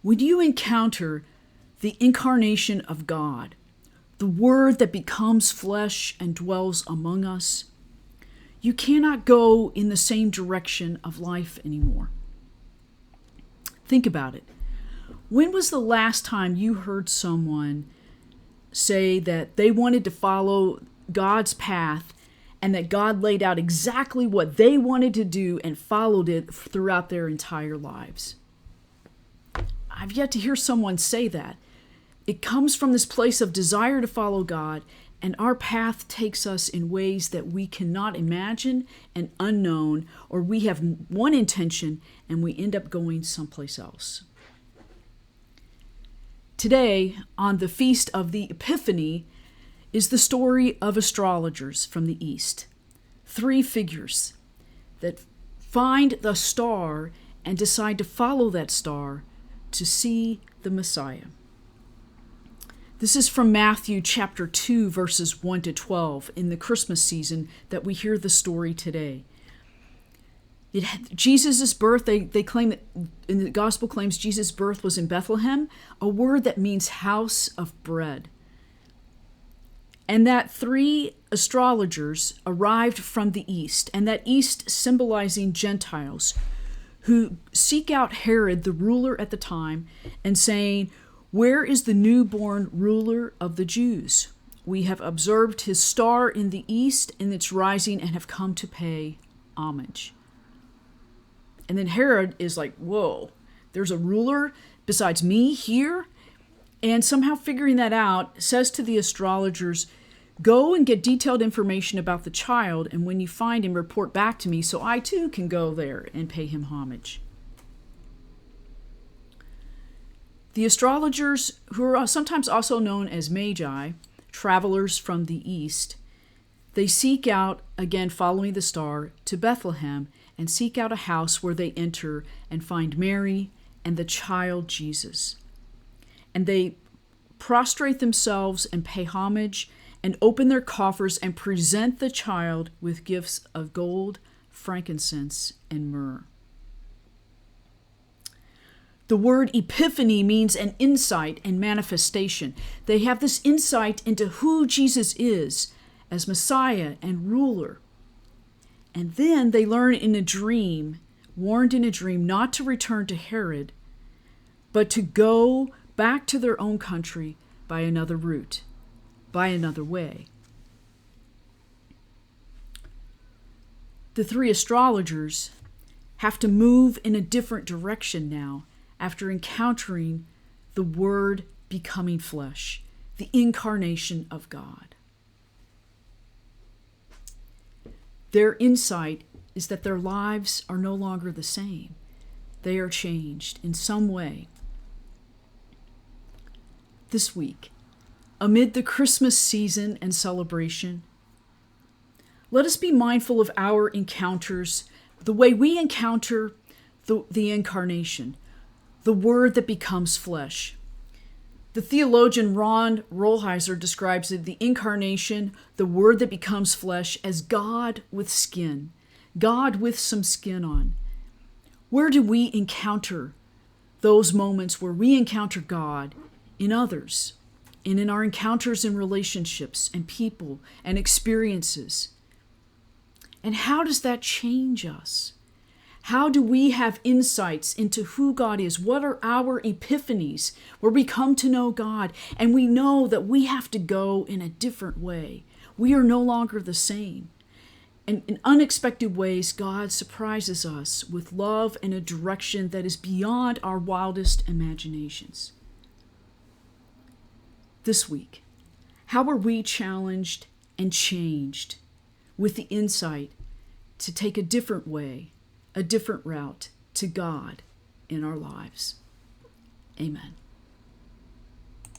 When you encounter the incarnation of God, the Word that becomes flesh and dwells among us, you cannot go in the same direction of life anymore. Think about it. When was the last time you heard someone say that they wanted to follow God's path and that God laid out exactly what they wanted to do and followed it throughout their entire lives? I've yet to hear someone say that. It comes from this place of desire to follow God, and our path takes us in ways that we cannot imagine and unknown, or we have one intention and we end up going someplace else. Today, on the Feast of the Epiphany, is the story of astrologers from the East. 3 figures that find the star and decide to follow that star to see the Messiah. This is from Matthew chapter 2, verses 1 to 12, in the Christmas season that we hear the story today. Jesus' birth, they claim that, in the gospel claims Jesus' birth was in Bethlehem, a word that means house of bread. And that 3 astrologers arrived from the east, and that east symbolizing Gentiles, who seek out Herod, the ruler at the time, and saying, "Where is the newborn ruler of the Jews? We have observed his star in the east in its rising and have come to pay homage." And then Herod is like, whoa, there's a ruler besides me here? And somehow figuring that out, says to the astrologers, "Go and get detailed information about the child, and when you find him, report back to me so I too can go there and pay him homage." The astrologers, who are sometimes also known as magi, travelers from the east, they seek out, again following the star, to Bethlehem and seek out a house where they enter and find Mary and the child Jesus. And they prostrate themselves and pay homage and open their coffers and present the child with gifts of gold, frankincense, and myrrh. The word epiphany means an insight and manifestation. They have this insight into who Jesus is as Messiah and ruler. And then they learn in a dream, warned in a dream, not to return to Herod, but to go back to their own country by another route, by another way. The 3 astrologers have to move in a different direction now after encountering the Word becoming flesh, the incarnation of God. Their insight is that their lives are no longer the same. They are changed in some way. This week, amid the Christmas season and celebration, let us be mindful of our encounters, the way we encounter the incarnation, the Word that becomes flesh. The theologian Ronald Rolheiser describes the incarnation, the Word that becomes flesh, as God with skin, God with some skin on. Where do we encounter those moments where we encounter God in others and in our encounters in relationships and people and experiences? And how does that change us? How do we have insights into who God is? What are our epiphanies where we come to know God and we know that we have to go in a different way? We are no longer the same. And in unexpected ways, God surprises us with love and a direction that is beyond our wildest imaginations. This week, how are we challenged and changed with the insight to take a different way, a different route to God in our lives? Amen.